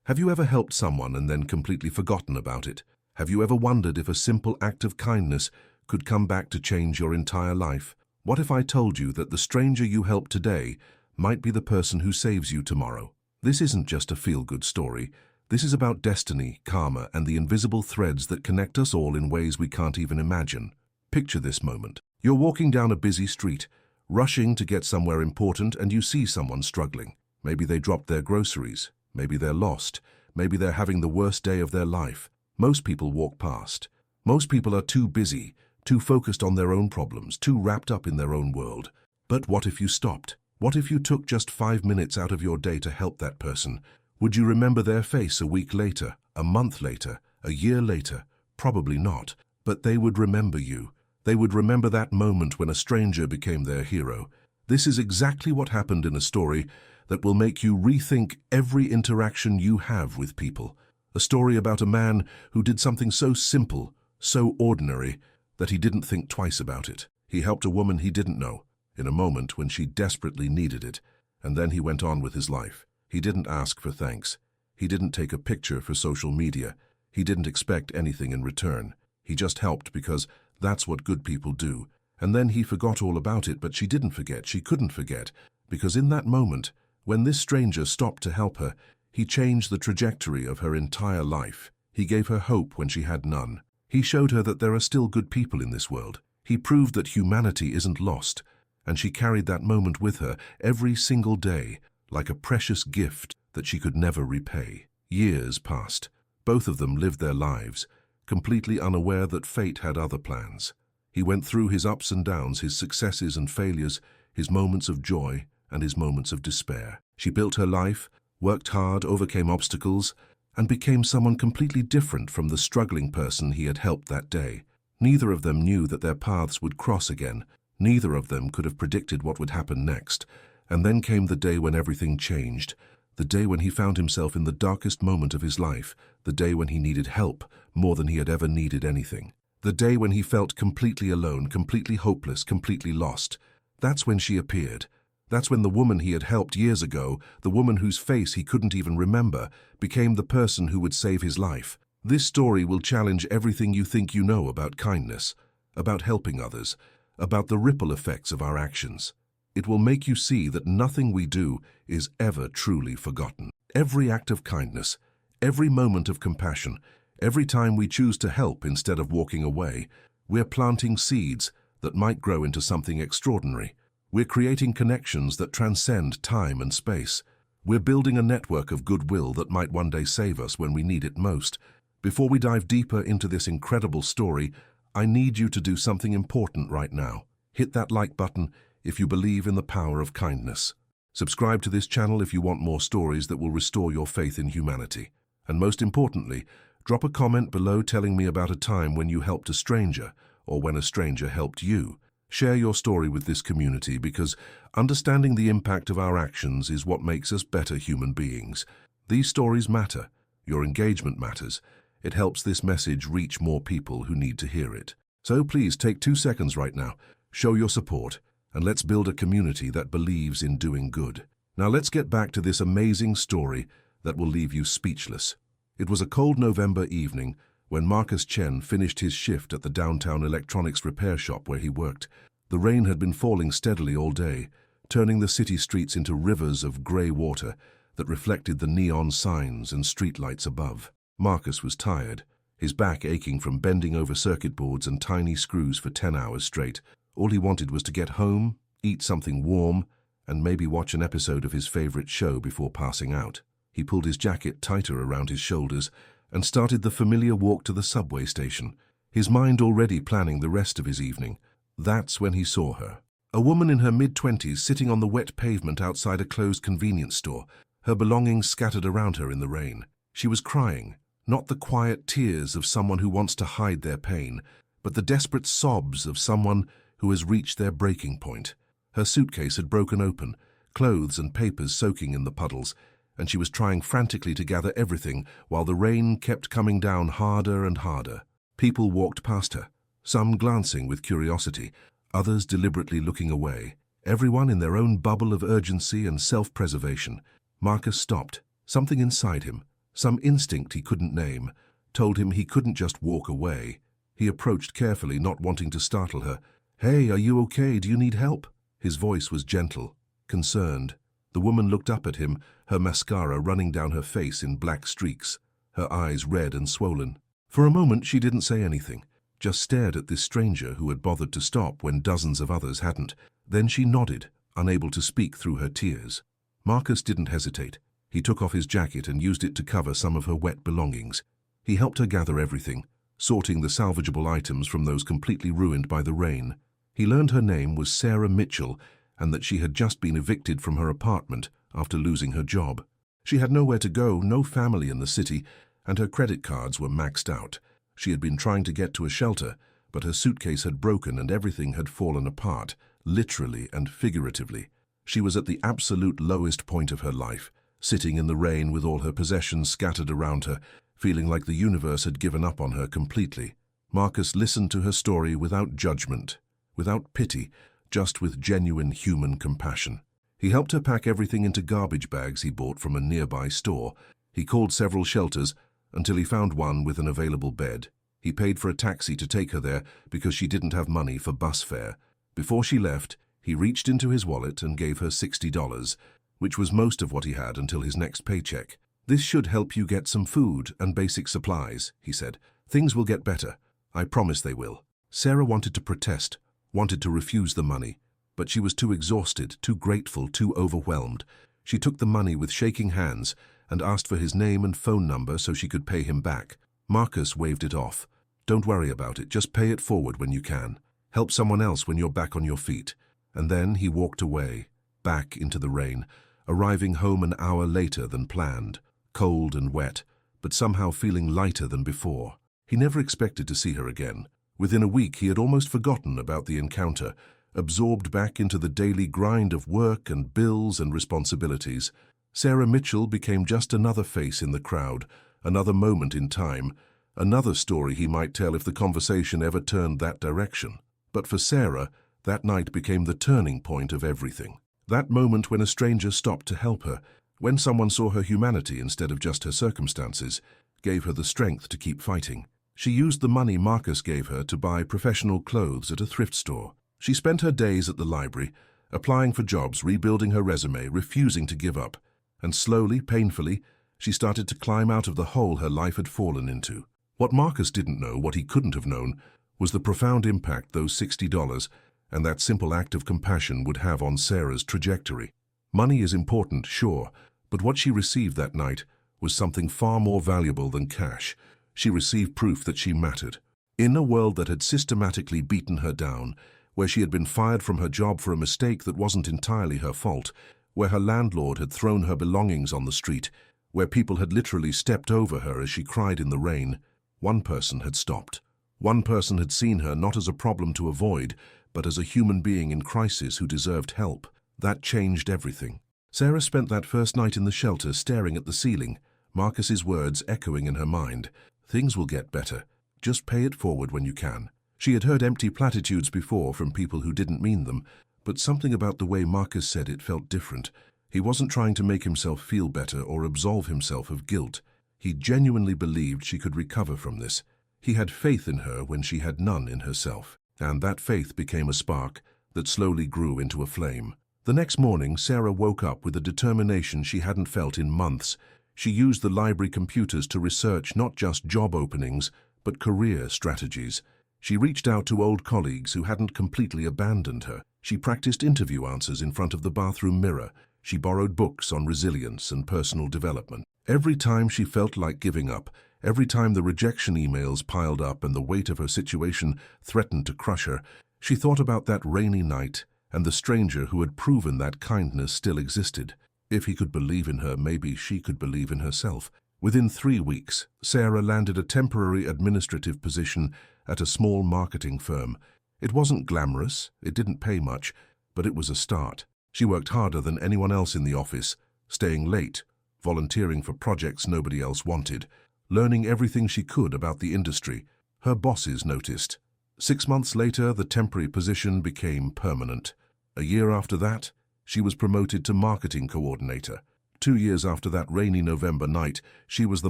Have you ever helped someone and then completely forgotten about it? Have you ever wondered if a simple act of kindness could come back to change your entire life? What if I told you that the stranger you help today might be the person who saves you tomorrow? This isn't just a feel-good story. This is about destiny, karma, and the invisible threads that connect us all in ways we can't even imagine. Picture this moment. You're walking down a busy street, rushing to get somewhere important, and you see someone struggling. Maybe they dropped their groceries. Maybe they're lost. Maybe they're having the worst day of their life. Most people walk past. Most people are too busy, too focused on their own problems, too wrapped up in their own world. But what if you stopped? What if you took just 5 minutes out of your day to help that person? Would you remember their face a week later, a month later, a year later? Probably not. But they would remember you. They would remember that moment when a stranger became their hero. This is exactly what happened in a story that will make you rethink every interaction you have with people. A story about a man who did something so simple, so ordinary, that he didn't think twice about it. He helped a woman he didn't know, in a moment when she desperately needed it, and then he went on with his life. He didn't ask for thanks. He didn't take a picture for social media. He didn't expect anything in return. He just helped because that's what good people do. And then he forgot all about it, but she didn't forget. She couldn't forget, because in that moment, when this stranger stopped to help her, he changed the trajectory of her entire life. He gave her hope when she had none. He showed her that there are still good people in this world. He proved that humanity isn't lost, and she carried that moment with her every single day, like a precious gift that she could never repay. Years passed. Both of them lived their lives, completely unaware that fate had other plans. He went through his ups and downs, his successes and failures, his moments of joy and his moments of despair. She built her life, worked hard, overcame obstacles, and became someone completely different from the struggling person he had helped that day. Neither of them knew that their paths would cross again. Neither of them could have predicted what would happen next. And then came the day when everything changed, the day when he found himself in the darkest moment of his life, the day when he needed help more than he had ever needed anything. The day when he felt completely alone, completely hopeless, completely lost. That's when she appeared. That's when the woman he had helped years ago, the woman whose face he couldn't even remember, became the person who would save his life. This story will challenge everything you think you know about kindness, about helping others, about the ripple effects of our actions. It will make you see that nothing we do is ever truly forgotten. Every act of kindness, every moment of compassion, every time we choose to help instead of walking away, we're planting seeds that might grow into something extraordinary. We're creating connections that transcend time and space. We're building a network of goodwill that might one day save us when we need it most. Before we dive deeper into this incredible story, I need you to do something important right now. Hit that like button if you believe in the power of kindness. Subscribe to this channel if you want more stories that will restore your faith in humanity. And most importantly, drop a comment below telling me about a time when you helped a stranger or when a stranger helped you. Share your story with this community because understanding the impact of our actions is what makes us better human beings. These stories matter. Your engagement matters. It helps this message reach more people who need to hear it. So please take 2 seconds right now, show your support, and let's build a community that believes in doing good. Now let's get back to this amazing story that will leave you speechless. It was a cold November evening when Marcus Chen finished his shift at the downtown electronics repair shop where he worked. The rain had been falling steadily all day, turning the city streets into rivers of grey water that reflected the neon signs and streetlights above. Marcus was tired, his back aching from bending over circuit boards and tiny screws for 10 hours straight. All he wanted was to get home, eat something warm, and maybe watch an episode of his favorite show before passing out. He pulled his jacket tighter around his shoulders and started the familiar walk to the subway station, his mind already planning the rest of his evening. That's when he saw her. A woman in her mid-20s sitting on the wet pavement outside a closed convenience store, her belongings scattered around her in the rain. She was crying, not the quiet tears of someone who wants to hide their pain, but the desperate sobs of someone who has reached their breaking point. Her suitcase had broken open, clothes and papers soaking in the puddles, and she was trying frantically to gather everything while the rain kept coming down harder and harder. People walked past her, some glancing with curiosity, others deliberately looking away, everyone in their own bubble of urgency and self-preservation. Marcus stopped. Something inside him, Some instinct he couldn't name told him he couldn't just walk away. He approached carefully, not wanting to startle her. "Hey, are you okay? Do you need help?" His voice was gentle, concerned. The woman looked up at him, her mascara running down her face in black streaks, her eyes red and swollen. For a moment she didn't say anything, just stared at this stranger who had bothered to stop when dozens of others hadn't. Then she nodded, unable to speak through her tears. Marcus didn't hesitate. He took off his jacket and used it to cover some of her wet belongings. He helped her gather everything, sorting the salvageable items from those completely ruined by the rain. He learned her name was Sarah Mitchell and that she had just been evicted from her apartment after losing her job. She had nowhere to go, no family in the city, and her credit cards were maxed out. She had been trying to get to a shelter, but her suitcase had broken and everything had fallen apart, literally and figuratively. She was at the absolute lowest point of her life, sitting in the rain with all her possessions scattered around her, feeling like the universe had given up on her completely. Marcus listened to her story without judgment, without pity, just with genuine human compassion. He helped her pack everything into garbage bags he bought from a nearby store. He called several shelters until he found one with an available bed. He paid for a taxi to take her there because she didn't have money for bus fare. Before she left, he reached into his wallet and gave her $60, which was most of what he had until his next paycheck. "This should help you get some food and basic supplies," he said. "Things will get better. I promise they will." Sarah wanted to protest, wanted to refuse the money, but she was too exhausted, too grateful, too overwhelmed. She took the money with shaking hands and asked for his name and phone number so she could pay him back. Marcus waved it off. "Don't worry about it, just pay it forward when you can. Help someone else when you're back on your feet." And then he walked away, back into the rain, arriving home an hour later than planned, cold and wet, but somehow feeling lighter than before. He never expected to see her again. Within a week he had almost forgotten about the encounter, absorbed back into the daily grind of work and bills and responsibilities. Sarah Mitchell became just another face in the crowd, another moment in time, another story he might tell if the conversation ever turned that direction. But for Sarah, that night became the turning point of everything. That moment when a stranger stopped to help her, when someone saw her humanity instead of just her circumstances, gave her the strength to keep fighting. She used the money Marcus gave her to buy professional clothes at a thrift store. She spent her days at the library, applying for jobs, rebuilding her resume, refusing to give up. And slowly, painfully, she started to climb out of the hole her life had fallen into. What Marcus didn't know, what he couldn't have known, was the profound impact those $60 and that simple act of compassion would have on Sarah's trajectory. Money is important, sure, but what she received that night was something far more valuable than cash. She received proof that she mattered. In a world that had systematically beaten her down, where she had been fired from her job for a mistake that wasn't entirely her fault, where her landlord had thrown her belongings on the street, where people had literally stepped over her as she cried in the rain, one person had stopped. One person had seen her not as a problem to avoid, but as a human being in crisis who deserved help. That changed everything. Sarah spent that first night in the shelter staring at the ceiling, Marcus's words echoing in her mind. "Things will get better. Just pay it forward when you can." She had heard empty platitudes before from people who didn't mean them, but something about the way Marcus said it felt different. He wasn't trying to make himself feel better or absolve himself of guilt. He genuinely believed she could recover from this. He had faith in her when she had none in herself. And that faith became a spark that slowly grew into a flame. The next morning, Sarah woke up with a determination she hadn't felt in months. She used the library computers to research not just job openings, but career strategies. She reached out to old colleagues who hadn't completely abandoned her. She practiced interview answers in front of the bathroom mirror. She borrowed books on resilience and personal development. Every time she felt like giving up, every time the rejection emails piled up and the weight of her situation threatened to crush her, she thought about that rainy night and the stranger who had proven that kindness still existed. If he could believe in her, maybe she could believe in herself. Within 3 weeks, Sarah landed a temporary administrative position at a small marketing firm. It wasn't glamorous, it didn't pay much, but it was a start. She worked harder than anyone else in the office, staying late, volunteering for projects nobody else wanted, learning everything she could about the industry. Her bosses noticed. 6 months later, the temporary position became permanent. A year after that, she was promoted to marketing coordinator. 2 years after that rainy November night, she was the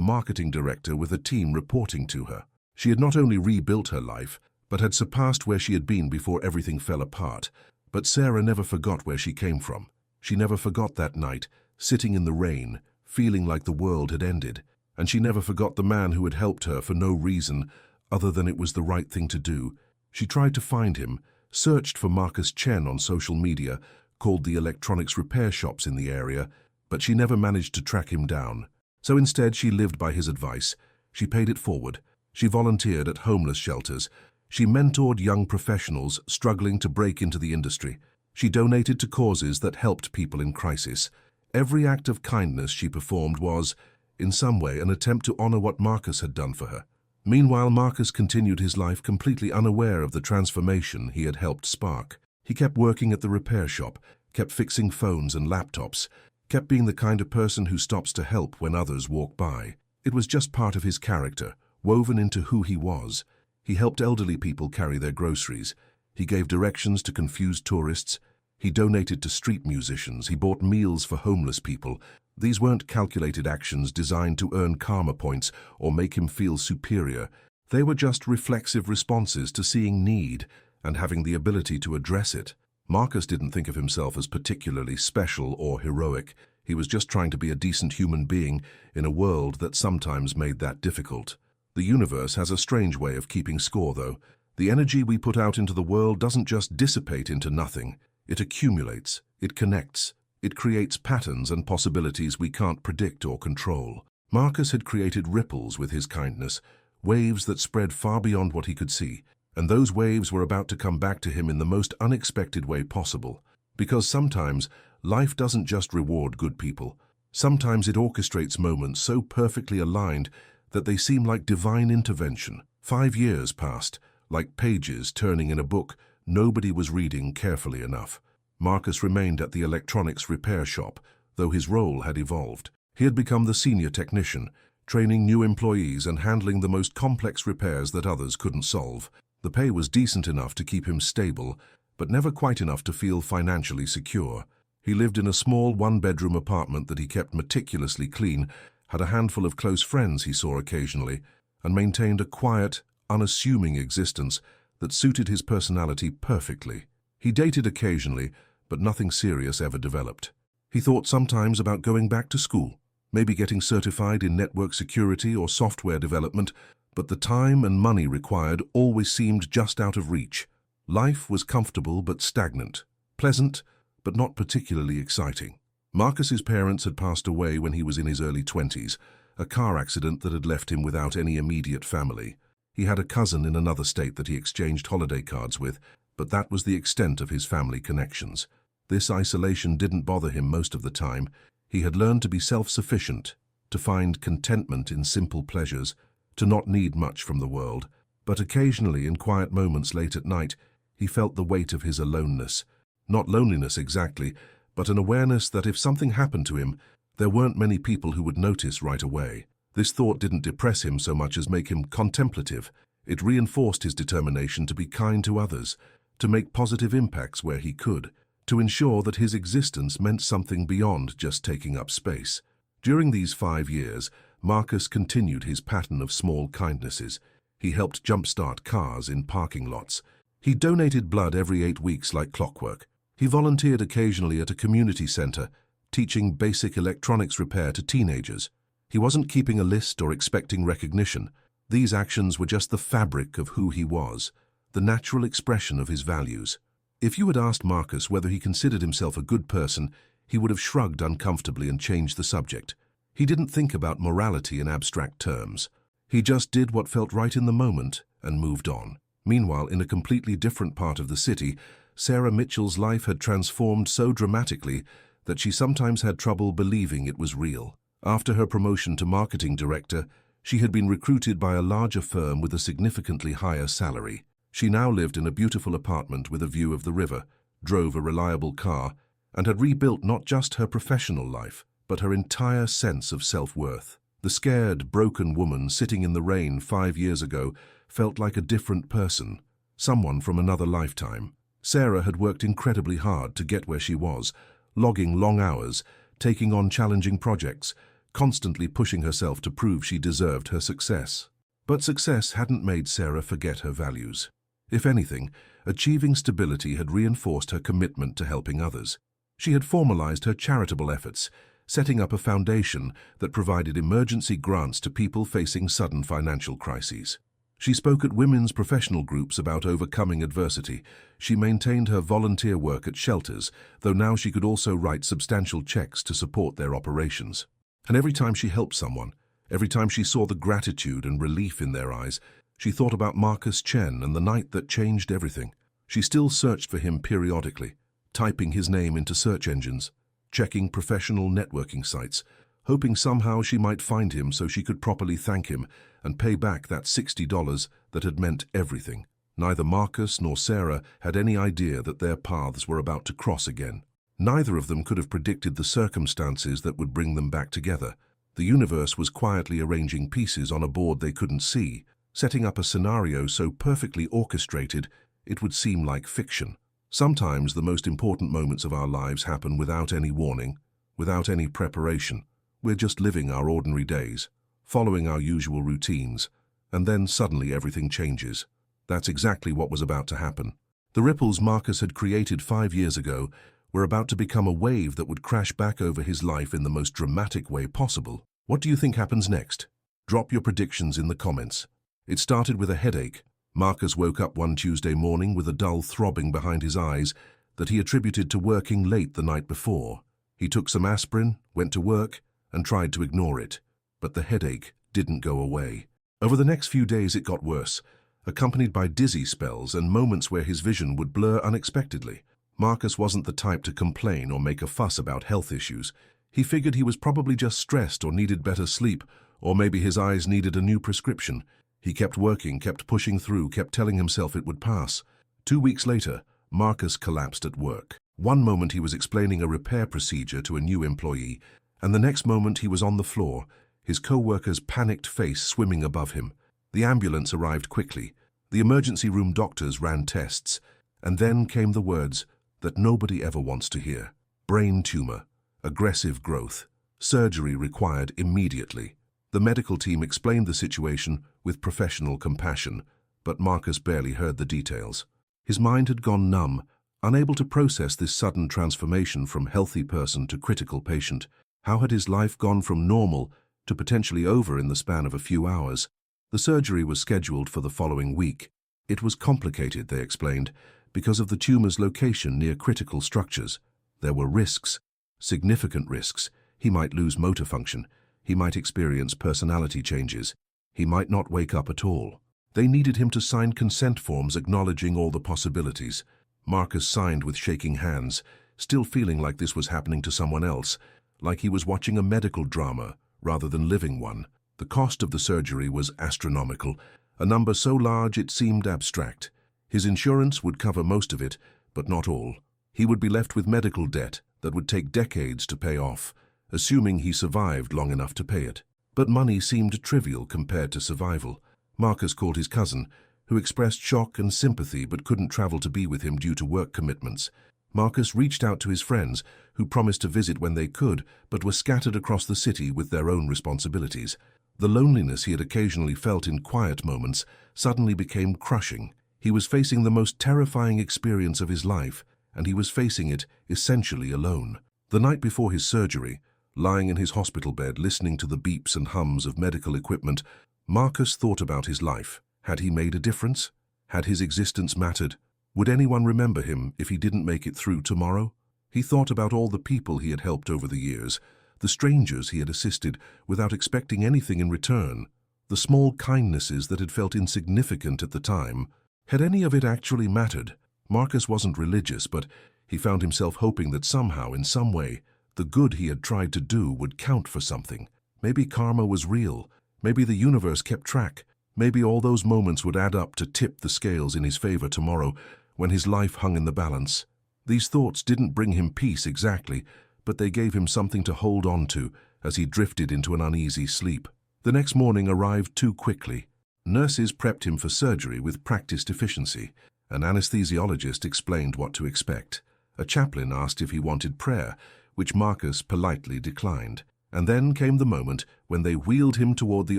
marketing director with a team reporting to her. She had not only rebuilt her life, but had surpassed where she had been before everything fell apart. But Sarah never forgot where she came from. She never forgot that night, sitting in the rain, feeling like the world had ended. And she never forgot the man who had helped her for no reason other than it was the right thing to do. She tried to find him, searched for Marcus Chen on social media, called the electronics repair shops in the area, but she never managed to track him down. So instead, she lived by his advice. She paid it forward. She volunteered at homeless shelters. She mentored young professionals struggling to break into the industry. She donated to causes that helped people in crisis. Every act of kindness she performed was, in some way, an attempt to honor what Marcus had done for her. Meanwhile, Marcus continued his life completely unaware of the transformation he had helped spark. He kept working at the repair shop, kept fixing phones and laptops, kept being the kind of person who stops to help when others walk by. It was just part of his character, woven into who he was. He helped elderly people carry their groceries. He gave directions to confused tourists. He donated to street musicians. He bought meals for homeless people. These weren't calculated actions designed to earn karma points or make him feel superior. They were just reflexive responses to seeing need and having the ability to address it. Marcus didn't think of himself as particularly special or heroic. He was just trying to be a decent human being in a world that sometimes made that difficult. The universe has a strange way of keeping score, though. The energy we put out into the world doesn't just dissipate into nothing. It accumulates, it connects, it creates patterns and possibilities we can't predict or control. Marcus had created ripples with his kindness, waves that spread far beyond what he could see. And those waves were about to come back to him in the most unexpected way possible. Because sometimes life doesn't just reward good people. Sometimes it orchestrates moments so perfectly aligned that they seem like divine intervention. 5 years passed, like pages turning in a book nobody was reading carefully enough. Marcus remained at the electronics repair shop, though his role had evolved. He had become the senior technician, training new employees and handling the most complex repairs that others couldn't solve. The pay was decent enough to keep him stable, but never quite enough to feel financially secure. He lived in a small one-bedroom apartment that he kept meticulously clean, had a handful of close friends he saw occasionally, and maintained a quiet, unassuming existence that suited his personality perfectly. He dated occasionally, but nothing serious ever developed. He thought sometimes about going back to school, maybe getting certified in network security or software development, but the time and money required always seemed just out of reach. Life was comfortable but stagnant, pleasant but not particularly exciting. Marcus's parents had passed away when he was in his early 20s, a car accident that had left him without any immediate family. He had a cousin in another state that he exchanged holiday cards with, but that was the extent of his family connections. This isolation didn't bother him most of the time. He had learned to be self-sufficient, to find contentment in simple pleasures, to not need much from the world. But occasionally, in quiet moments late at night, he felt the weight of his aloneness. Not loneliness exactly, but an awareness that if something happened to him, there weren't many people who would notice right away. This thought didn't depress him so much as make him contemplative. It reinforced his determination to be kind to others, to make positive impacts where he could, to ensure that his existence meant something beyond just taking up space. During these 5 years, Marcus continued his pattern of small kindnesses. He helped jumpstart cars in parking lots. He donated blood every 8 weeks like clockwork. He volunteered occasionally at a community center, teaching basic electronics repair to teenagers. He wasn't keeping a list or expecting recognition. These actions were just the fabric of who he was, the natural expression of his values. If you had asked Marcus whether he considered himself a good person, he would have shrugged uncomfortably and changed the subject. He didn't think about morality in abstract terms. He just did what felt right in the moment and moved on. Meanwhile, in a completely different part of the city, Sarah Mitchell's life had transformed so dramatically that she sometimes had trouble believing it was real. After her promotion to marketing director, she had been recruited by a larger firm with a significantly higher salary. She now lived in a beautiful apartment with a view of the river, drove a reliable car, and had rebuilt not just her professional life, but her entire sense of self-worth. The scared, broken woman sitting in the rain 5 years ago felt like a different person, someone from another lifetime. Sarah had worked incredibly hard to get where she was, logging long hours, taking on challenging projects, constantly pushing herself to prove she deserved her success. But success hadn't made Sarah forget her values. If anything, achieving stability had reinforced her commitment to helping others. She had formalized her charitable efforts, setting up a foundation that provided emergency grants to people facing sudden financial crises. She spoke at women's professional groups about overcoming adversity. She maintained her volunteer work at shelters, though now she could also write substantial checks to support their operations. And every time she helped someone, every time she saw the gratitude and relief in their eyes, she thought about Marcus Chen and the night that changed everything. She still searched for him periodically, typing his name into search engines, checking professional networking sites, hoping somehow she might find him so she could properly thank him and pay back that $60 that had meant everything. Neither Marcus nor Sarah had any idea that their paths were about to cross again. Neither of them could have predicted the circumstances that would bring them back together. The universe was quietly arranging pieces on a board they couldn't see, setting up a scenario so perfectly orchestrated it would seem like fiction. Sometimes the most important moments of our lives happen without any warning, without any preparation. We're just living our ordinary days, following our usual routines, and then suddenly everything changes. That's exactly what was about to happen. The ripples Marcus had created 5 years ago were about to become a wave that would crash back over his life in the most dramatic way possible. What do you think happens next? Drop your predictions in the comments. It started with a headache. Marcus woke up one Tuesday morning with a dull throbbing behind his eyes that he attributed to working late the night before. He took some aspirin, went to work, and tried to ignore it. But the headache didn't go away. Over the next few days it got worse, accompanied by dizzy spells and moments where his vision would blur unexpectedly. Marcus wasn't the type to complain or make a fuss about health issues. He figured he was probably just stressed or needed better sleep, or maybe his eyes needed a new prescription. He kept working, kept pushing through, kept telling himself it would pass. 2 weeks later, Marcus collapsed at work. One moment he was explaining a repair procedure to a new employee, and the next moment he was on the floor, his co-worker's panicked face swimming above him. The ambulance arrived quickly. The emergency room doctors ran tests, and then came the words that nobody ever wants to hear. Brain tumor, aggressive growth, surgery required immediately. The medical team explained the situation with professional compassion, but Marcus barely heard the details. His mind had gone numb, unable to process this sudden transformation from healthy person to critical patient. How had his life gone from normal to potentially over in the span of a few hours? The surgery was scheduled for the following week. It was complicated, they explained, because of the tumor's location near critical structures. There were risks, significant risks. He might lose motor function. He might experience personality changes. He might not wake up at all. They needed him to sign consent forms acknowledging all the possibilities. Marcus signed with shaking hands, still feeling like this was happening to someone else, like he was watching a medical drama rather than living one. The cost of the surgery was astronomical, a number so large it seemed abstract. His insurance would cover most of it, but not all. He would be left with medical debt that would take decades to pay off, assuming he survived long enough to pay it. But money seemed trivial compared to survival. Marcus called his cousin, who expressed shock and sympathy but couldn't travel to be with him due to work commitments. Marcus reached out to his friends, who promised to visit when they could, but were scattered across the city with their own responsibilities. The loneliness he had occasionally felt in quiet moments suddenly became crushing. He was facing the most terrifying experience of his life, and he was facing it essentially alone. The night before his surgery, lying in his hospital bed listening to the beeps and hums of medical equipment, Marcus thought about his life. Had he made a difference? Had his existence mattered? Would anyone remember him if he didn't make it through tomorrow? He thought about all the people he had helped over the years, the strangers he had assisted without expecting anything in return, the small kindnesses that had felt insignificant at the time. Had any of it actually mattered? Marcus wasn't religious, but he found himself hoping that somehow, in some way, the good he had tried to do would count for something. Maybe karma was real. Maybe the universe kept track. Maybe all those moments would add up to tip the scales in his favor tomorrow, when his life hung in the balance. These thoughts didn't bring him peace exactly, but they gave him something to hold on to as he drifted into an uneasy sleep. The next morning arrived too quickly. Nurses prepped him for surgery with practiced efficiency. An anesthesiologist explained what to expect. A chaplain asked if he wanted prayer, which Marcus politely declined. And then came the moment when they wheeled him toward the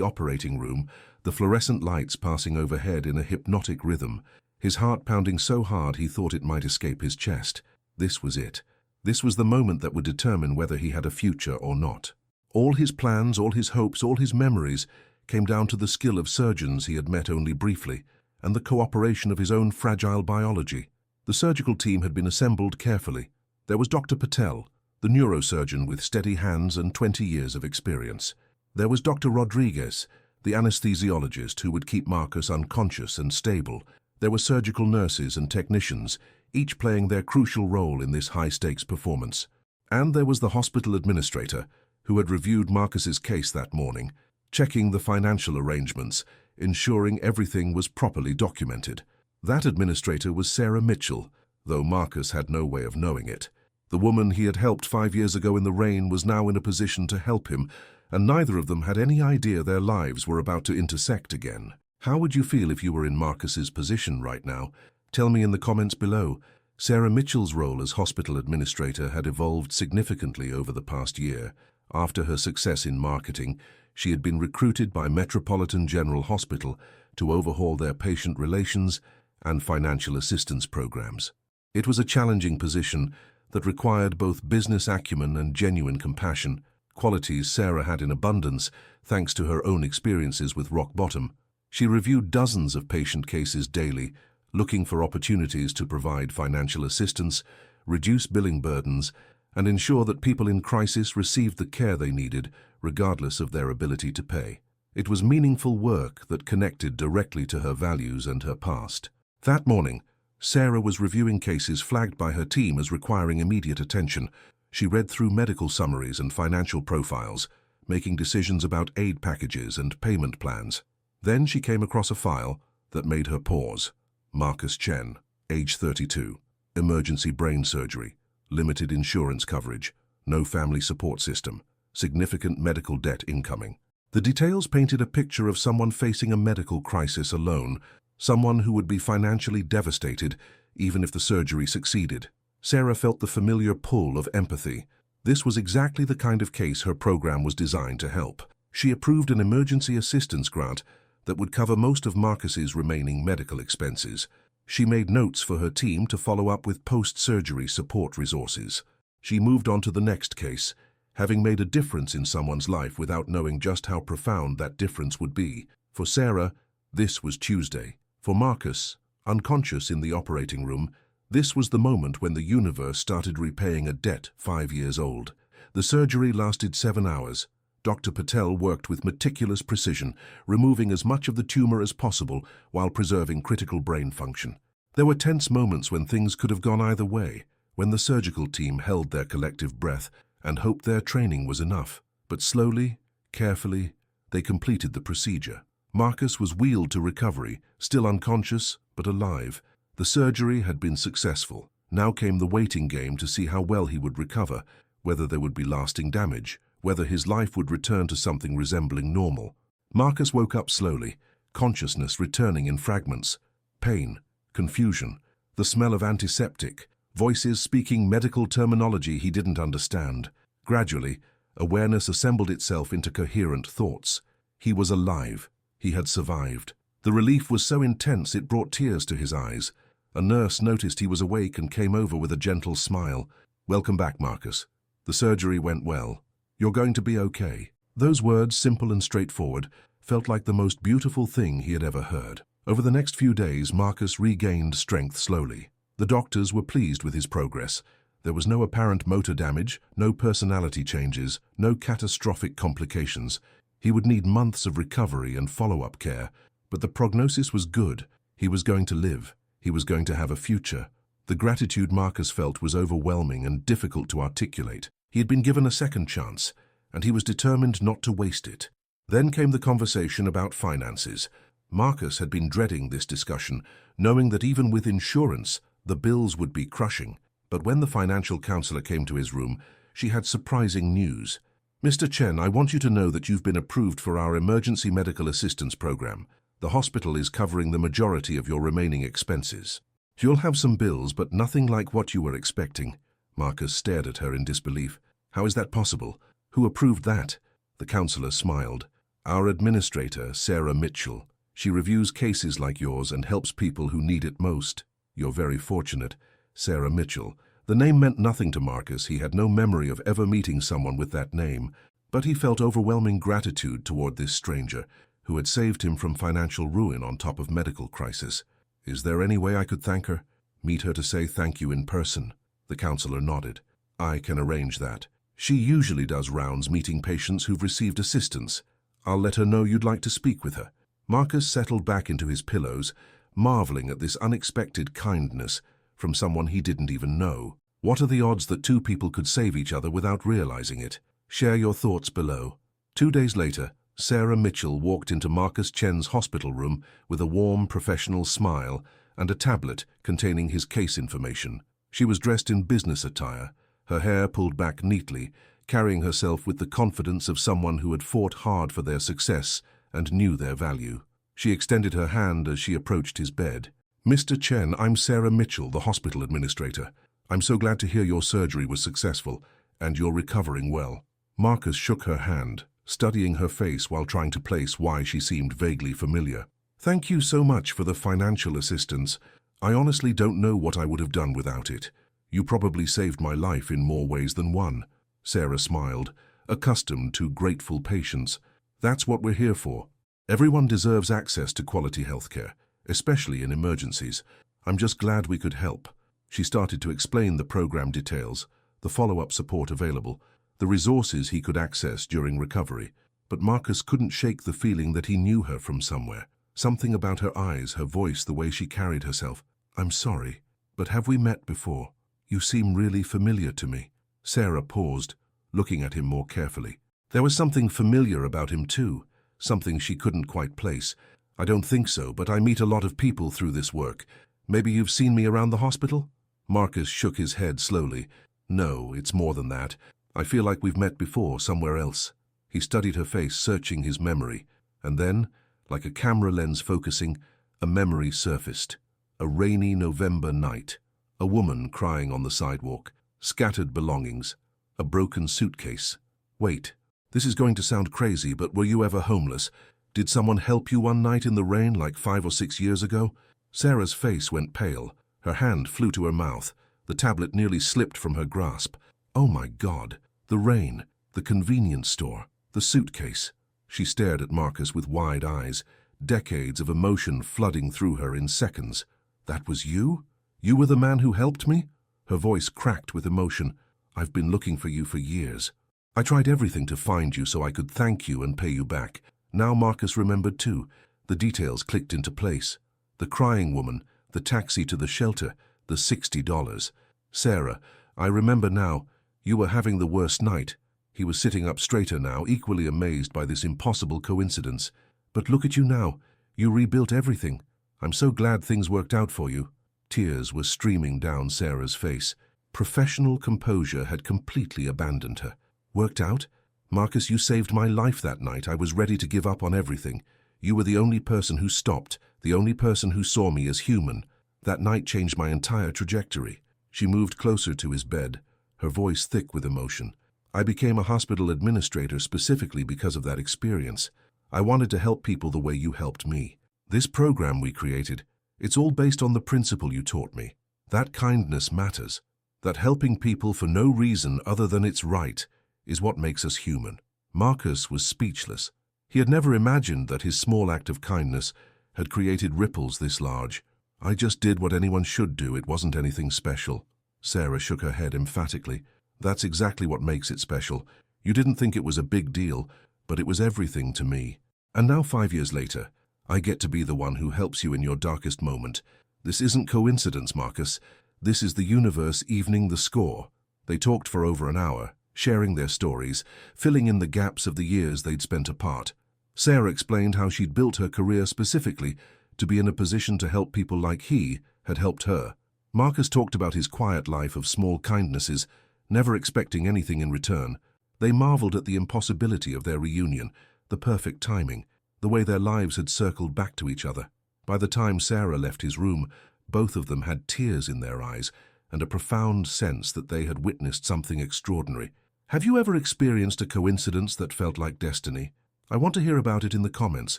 operating room, the fluorescent lights passing overhead in a hypnotic rhythm, his heart pounding so hard he thought it might escape his chest. This was it. This was the moment that would determine whether he had a future or not. All his plans, all his hopes, all his memories came down to the skill of surgeons he had met only briefly, and the cooperation of his own fragile biology. The surgical team had been assembled carefully. There was Dr. Patel, the neurosurgeon with steady hands and 20 years of experience. There was Dr. Rodriguez, the anesthesiologist who would keep Marcus unconscious and stable. There were surgical nurses and technicians, each playing their crucial role in this high-stakes performance. And there was the hospital administrator, who had reviewed Marcus's case that morning, checking the financial arrangements, ensuring everything was properly documented. That administrator was Sarah Mitchell, though Marcus had no way of knowing it. The woman he had helped 5 years ago in the rain was now in a position to help him, and neither of them had any idea their lives were about to intersect again. How would you feel if you were in Marcus's position right now? Tell me in the comments below. Sarah Mitchell's role as hospital administrator had evolved significantly over the past year. After her success in marketing, she had been recruited by Metropolitan General Hospital to overhaul their patient relations and financial assistance programs. It was a challenging position that required both business acumen and genuine compassion, qualities Sarah had in abundance thanks to her own experiences with rock bottom. She reviewed dozens of patient cases daily, looking for opportunities to provide financial assistance, reduce billing burdens, and ensure that people in crisis received the care they needed, regardless of their ability to pay. It was meaningful work that connected directly to her values and her past. That morning, Sarah was reviewing cases flagged by her team as requiring immediate attention. She read through medical summaries and financial profiles, making decisions about aid packages and payment plans. Then she came across a file that made her pause. Marcus Chen, age 32, emergency brain surgery, limited insurance coverage, no family support system, significant medical debt incoming. The details painted a picture of someone facing a medical crisis alone, someone who would be financially devastated even if the surgery succeeded. Sarah felt the familiar pull of empathy. This was exactly the kind of case her program was designed to help. She approved an emergency assistance grant that would cover most of Marcus's remaining medical expenses. She made notes for her team to follow up with post-surgery support resources. She moved on to the next case, having made a difference in someone's life without knowing just how profound that difference would be. For Sarah, this was Tuesday. For Marcus, unconscious in the operating room, this was the moment when the universe started repaying a debt 5 years old. The surgery lasted 7 hours. Dr. Patel worked with meticulous precision, removing as much of the tumor as possible while preserving critical brain function. There were tense moments when things could have gone either way, when the surgical team held their collective breath and hoped their training was enough. But slowly, carefully, they completed the procedure. Marcus was wheeled to recovery, still unconscious, but alive. The surgery had been successful. Now came the waiting game to see how well he would recover, whether there would be lasting damage, whether his life would return to something resembling normal. Marcus woke up slowly, consciousness returning in fragments. Pain, confusion, the smell of antiseptic, voices speaking medical terminology he didn't understand. Gradually, awareness assembled itself into coherent thoughts. He was alive. He had survived. The relief was so intense it brought tears to his eyes. A nurse noticed he was awake and came over with a gentle smile. "Welcome back, Marcus. The surgery went well. You're going to be okay." Those words, simple and straightforward, felt like the most beautiful thing he had ever heard. Over the next few days, Marcus regained strength slowly. The doctors were pleased with his progress. There was no apparent motor damage, no personality changes, no catastrophic complications. He would need months of recovery and follow-up care, but the prognosis was good. He was going to live. He was going to have a future. The gratitude Marcus felt was overwhelming and difficult to articulate. He had been given a second chance, and he was determined not to waste it. Then came the conversation about finances. Marcus had been dreading this discussion, knowing that even with insurance, the bills would be crushing. But when the financial counselor came to his room, she had surprising news. "Mr. Chen, I want you to know that you've been approved for our emergency medical assistance program. The hospital is covering the majority of your remaining expenses. You'll have some bills, but nothing like what you were expecting." Marcus stared at her in disbelief. How is that possible? Who approved that? The counselor smiled. Our administrator, Sarah Mitchell. She reviews cases like yours and helps people who need it most. You're very fortunate. Sarah Mitchell. The name meant nothing to Marcus. He had no memory of ever meeting someone with that name, but he felt overwhelming gratitude toward this stranger, who had saved him from financial ruin on top of medical crisis. Is there any way I could thank her? Meet her to say thank you in person? The counselor nodded. I can arrange that. She usually does rounds meeting patients who've received assistance. I'll let her know you'd like to speak with her. Marcus settled back into his pillows, marveling at this unexpected kindness from someone he didn't even know. What are the odds that two people could save each other without realizing it? Share your thoughts below. 2 days later, Sarah Mitchell walked into Marcus Chen's hospital room with a warm, professional smile and a tablet containing his case information. She was dressed in business attire, her hair pulled back neatly, carrying herself with the confidence of someone who had fought hard for their success and knew their value. She extended her hand as she approached his bed. Mr. Chen, I'm Sarah Mitchell, the hospital administrator. I'm so glad to hear your surgery was successful and you're recovering well. Marcus shook her hand, studying her face while trying to place why she seemed vaguely familiar. Thank you so much for the financial assistance. I honestly don't know what I would have done without it. You probably saved my life in more ways than one. Sarah smiled, accustomed to grateful patience. That's what we're here for. Everyone deserves access to quality healthcare, especially in emergencies. I'm just glad we could help. She started to explain the program details, the follow-up support available, the resources he could access during recovery. But Marcus couldn't shake the feeling that he knew her from somewhere. Something about her eyes, her voice, the way she carried herself. I'm sorry, but have we met before? You seem really familiar to me. Sarah paused, looking at him more carefully. There was something familiar about him too, something she couldn't quite place. I don't think so, but I meet a lot of people through this work. Maybe you've seen me around the hospital? Marcus shook his head slowly. No, it's more than that. I feel like we've met before, somewhere else. He studied her face, searching his memory. And then, like a camera lens focusing, a memory surfaced. A rainy November night. A woman crying on the sidewalk. Scattered belongings. A broken suitcase. Wait, this is going to sound crazy, but were you ever homeless? Did someone help you one night in the rain like 5 or 6 years ago? Sarah's face went pale. Her hand flew to her mouth. The tablet nearly slipped from her grasp. Oh my God, the rain, the convenience store, the suitcase. She stared at Marcus with wide eyes, decades of emotion flooding through her in seconds. That was you? You were the man who helped me? Her voice cracked with emotion. I've been looking for you for years. I tried everything to find you so I could thank you and pay you back. Now Marcus remembered too. The details clicked into place. The crying woman, the taxi to the shelter, the $60. Sarah, I remember now. You were having the worst night. He was sitting up straighter now, equally amazed by this impossible coincidence. But look at you now. You rebuilt everything. I'm so glad things worked out for you. Tears were streaming down Sarah's face. Professional composure had completely abandoned her. Worked out? Marcus, you saved my life that night. I was ready to give up on everything. You were the only person who stopped, the only person who saw me as human. That night changed my entire trajectory. She moved closer to his bed, her voice thick with emotion. I became a hospital administrator specifically because of that experience. I wanted to help people the way you helped me. This program we created, it's all based on the principle you taught me. That kindness matters. That helping people for no reason other than it's right is what makes us human. Marcus was speechless. He had never imagined that his small act of kindness had created ripples this large. I just did what anyone should do. It wasn't anything special. Sarah shook her head emphatically. That's exactly what makes it special. You didn't think it was a big deal, but it was everything to me. And now 5 years later, I get to be the one who helps you in your darkest moment. This isn't coincidence, Marcus. This is the universe evening the score. They talked for over an hour, sharing their stories, filling in the gaps of the years they'd spent apart. Sarah explained how she'd built her career specifically to be in a position to help people like he had helped her. Marcus talked about his quiet life of small kindnesses, never expecting anything in return. They marveled at the impossibility of their reunion, the perfect timing, the way their lives had circled back to each other. By the time Sarah left his room, both of them had tears in their eyes and a profound sense that they had witnessed something extraordinary. Have you ever experienced a coincidence that felt like destiny? I want to hear about it in the comments.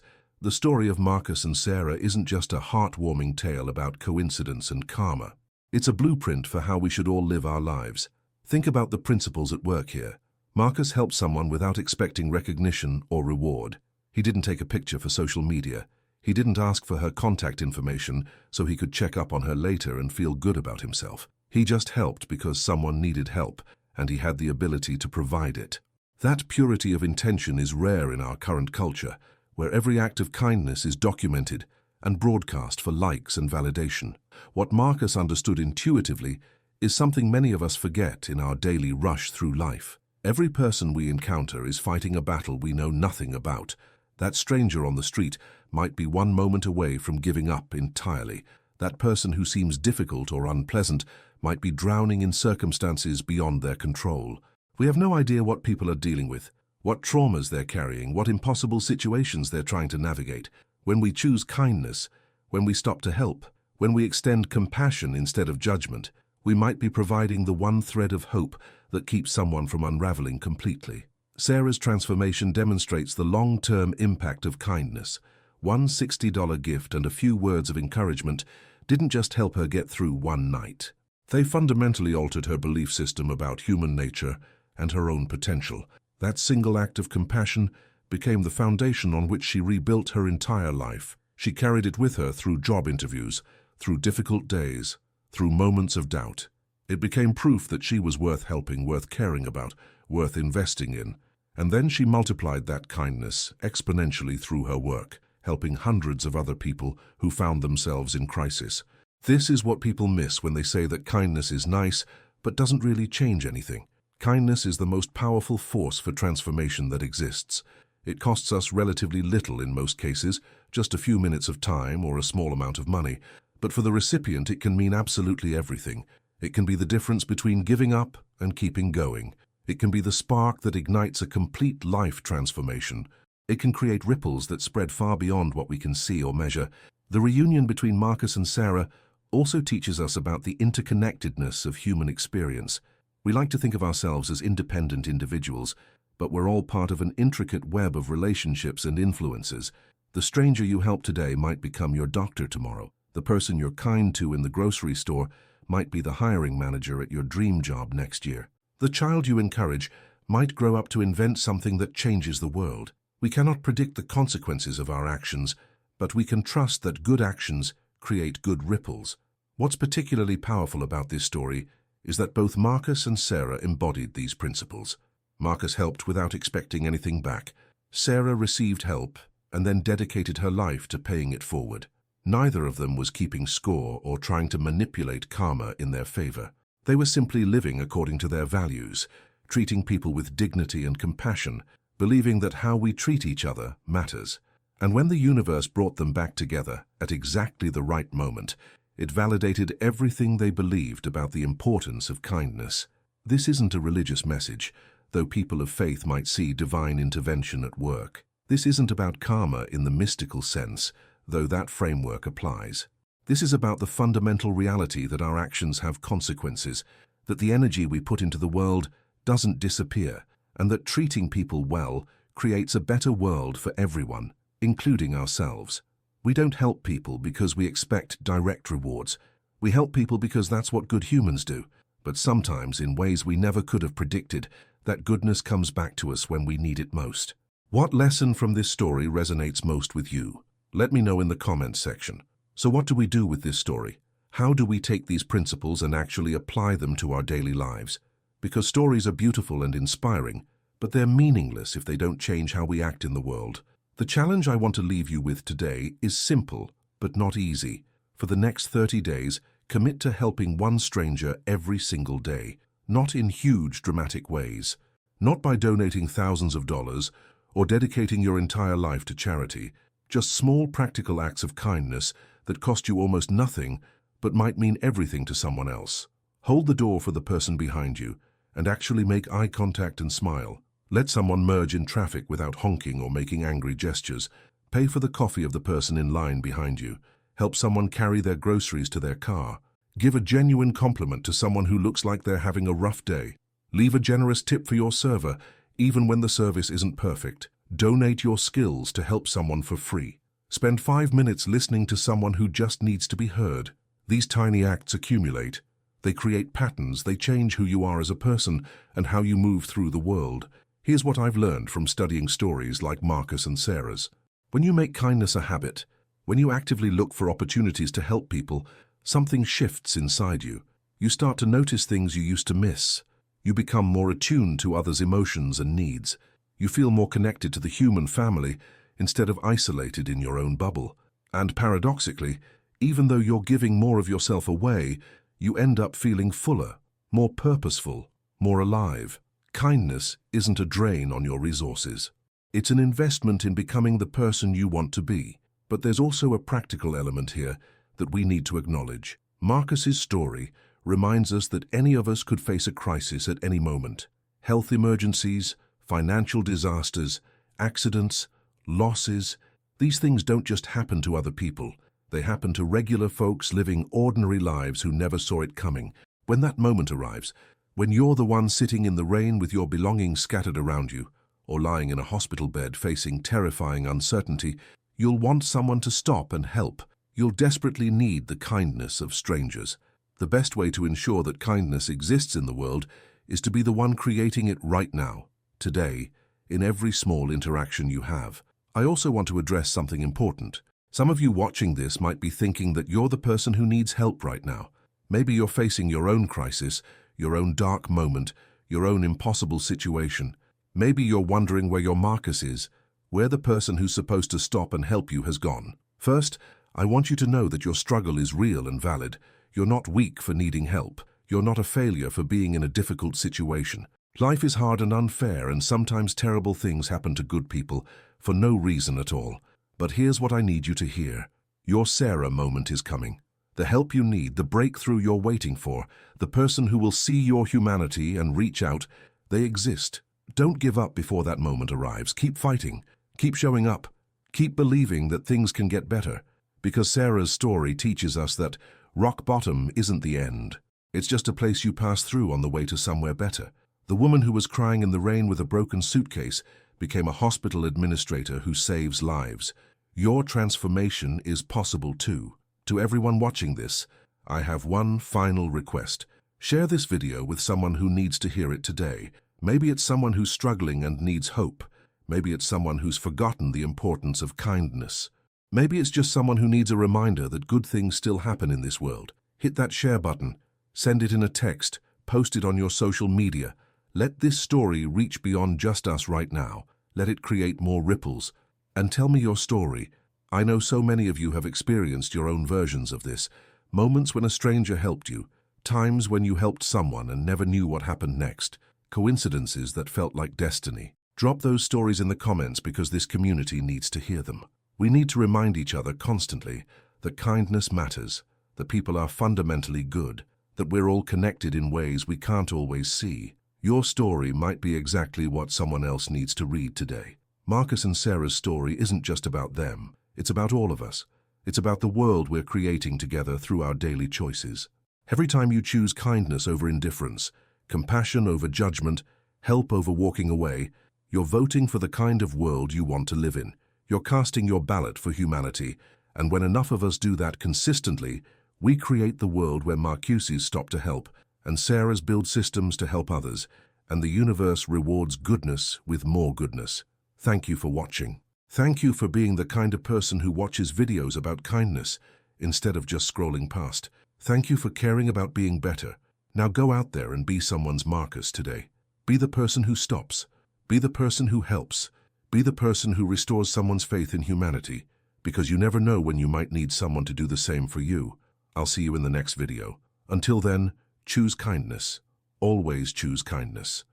The story of Marcus and Sarah isn't just a heartwarming tale about coincidence and karma. It's a blueprint for how we should all live our lives. Think about the principles at work here. Marcus helped someone without expecting recognition or reward. He didn't take a picture for social media. He didn't ask for her contact information so he could check up on her later and feel good about himself. He just helped because someone needed help, and he had the ability to provide it. That purity of intention is rare in our current culture, where every act of kindness is documented and broadcast for likes and validation. What Marcus understood intuitively is something many of us forget in our daily rush through life. Every person we encounter is fighting a battle we know nothing about. That stranger on the street might be one moment away from giving up entirely. That person who seems difficult or unpleasant might be drowning in circumstances beyond their control. We have no idea what people are dealing with, what traumas they're carrying, what impossible situations they're trying to navigate. When we choose kindness, when we stop to help, when we extend compassion instead of judgment, we might be providing the one thread of hope that keeps someone from unraveling completely. Sarah's transformation demonstrates the long-term impact of kindness. One $60 gift and a few words of encouragement didn't just help her get through one night. They fundamentally altered her belief system about human nature and her own potential. That single act of compassion became the foundation on which she rebuilt her entire life. She carried it with her through job interviews, through difficult days, through moments of doubt. It became proof that she was worth helping, worth caring about, worth investing in. And then she multiplied that kindness exponentially through her work, helping hundreds of other people who found themselves in crisis. This is what people miss when they say that kindness is nice, but doesn't really change anything. Kindness is the most powerful force for transformation that exists. It costs us relatively little in most cases, just a few minutes of time or a small amount of money. But for the recipient, it can mean absolutely everything. It can be the difference between giving up and keeping going. It can be the spark that ignites a complete life transformation. It can create ripples that spread far beyond what we can see or measure. The reunion between Marcus and Sarah also teaches us about the interconnectedness of human experience. We like to think of ourselves as independent individuals, but we're all part of an intricate web of relationships and influences. The stranger you help today might become your doctor tomorrow. The person you're kind to in the grocery store might be the hiring manager at your dream job next year. The child you encourage might grow up to invent something that changes the world. We cannot predict the consequences of our actions, but we can trust that good actions create good ripples. What's particularly powerful about this story is that both Marcus and Sarah embodied these principles. Marcus helped without expecting anything back. Sarah received help and then dedicated her life to paying it forward. Neither of them was keeping score or trying to manipulate karma in their favor. They were simply living according to their values, treating people with dignity and compassion, believing that how we treat each other matters. And when the universe brought them back together at exactly the right moment, it validated everything they believed about the importance of kindness. This isn't a religious message, though people of faith might see divine intervention at work. This isn't about karma in the mystical sense, though that framework applies. This is about the fundamental reality that our actions have consequences, that the energy we put into the world doesn't disappear, and that treating people well creates a better world for everyone, including ourselves. We don't help people because we expect direct rewards. We help people because that's what good humans do. But sometimes, in ways we never could have predicted, that goodness comes back to us when we need it most. What lesson from this story resonates most with you? Let me know in the comments section. So what do we do with this story? How do we take these principles and actually apply them to our daily lives? Because stories are beautiful and inspiring, but they're meaningless if they don't change how we act in the world. The challenge I want to leave you with today is simple, but not easy. For the next 30 days, commit to helping one stranger every single day, not in huge, dramatic ways, not by donating thousands of dollars or dedicating your entire life to charity, just small practical acts of kindness that cost you almost nothing but might mean everything to someone else. Hold the door for the person behind you and actually make eye contact and smile. Let someone merge in traffic without honking or making angry gestures. Pay for the coffee of the person in line behind you. Help someone carry their groceries to their car. Give a genuine compliment to someone who looks like they're having a rough day. Leave a generous tip for your server, even when the service isn't perfect. Donate your skills to help someone for free. Spend 5 minutes listening to someone who just needs to be heard. These tiny acts accumulate. They create patterns, they change who you are as a person and how you move through the world. Here's what I've learned from studying stories like Marcus and Sarah's. When you make kindness a habit, when you actively look for opportunities to help people, something shifts inside you. You start to notice things you used to miss. You become more attuned to others' emotions and needs. You feel more connected to the human family instead of isolated in your own bubble. And paradoxically, even though you're giving more of yourself away, you end up feeling fuller, more purposeful, more alive. Kindness isn't a drain on your resources. It's an investment in becoming the person you want to be. But there's also a practical element here that we need to acknowledge. Marcus's story reminds us that any of us could face a crisis at any moment. Health emergencies, financial disasters, accidents, losses. These things don't just happen to other people. They happen to regular folks living ordinary lives who never saw it coming. When that moment arrives, when you're the one sitting in the rain with your belongings scattered around you, or lying in a hospital bed facing terrifying uncertainty, you'll want someone to stop and help. You'll desperately need the kindness of strangers. The best way to ensure that kindness exists in the world is to be the one creating it right now, today, in every small interaction you have. I also want to address something important. Some of you watching this might be thinking that you're the person who needs help right now. Maybe you're facing your own crisis, your own dark moment, your own impossible situation. Maybe you're wondering where your Marcus is, where the person who's supposed to stop and help you has gone. First, I want you to know that your struggle is real and valid. You're not weak for needing help. You're not a failure for being in a difficult situation. Life is hard and unfair, and sometimes terrible things happen to good people for no reason at all. But here's what I need you to hear. Your Sarah moment is coming. The help you need, the breakthrough you're waiting for, the person who will see your humanity and reach out, they exist. Don't give up before that moment arrives. Keep fighting. Keep showing up. Keep believing that things can get better. Because Sarah's story teaches us that rock bottom isn't the end. It's just a place you pass through on the way to somewhere better. The woman who was crying in the rain with a broken suitcase became a hospital administrator who saves lives. Your transformation is possible too. To everyone watching this, I have one final request. Share this video with someone who needs to hear it today. Maybe it's someone who's struggling and needs hope. Maybe it's someone who's forgotten the importance of kindness. Maybe it's just someone who needs a reminder that good things still happen in this world. Hit that share button, send it in a text, post it on your social media. Let this story reach beyond just us right now. Let it create more ripples. And tell me your story. I know so many of you have experienced your own versions of this. Moments when a stranger helped you. Times when you helped someone and never knew what happened next. Coincidences that felt like destiny. Drop those stories in the comments because this community needs to hear them. We need to remind each other constantly that kindness matters, that people are fundamentally good, that we're all connected in ways we can't always see. Your story might be exactly what someone else needs to read today. Marcus and Sarah's story isn't just about them. It's about all of us. It's about the world we're creating together through our daily choices. Every time you choose kindness over indifference, compassion over judgment, help over walking away, you're voting for the kind of world you want to live in. You're casting your ballot for humanity, and when enough of us do that consistently, we create the world where Marcuses stop to help, and Sarahs build systems to help others, and the universe rewards goodness with more goodness. Thank you for watching. Thank you for being the kind of person who watches videos about kindness instead of just scrolling past. Thank you for caring about being better. Now go out there and be someone's Marcus today. Be the person who stops. Be the person who helps. Be the person who restores someone's faith in humanity, because you never know when you might need someone to do the same for you. I'll see you in the next video. Until then, choose kindness. Always choose kindness.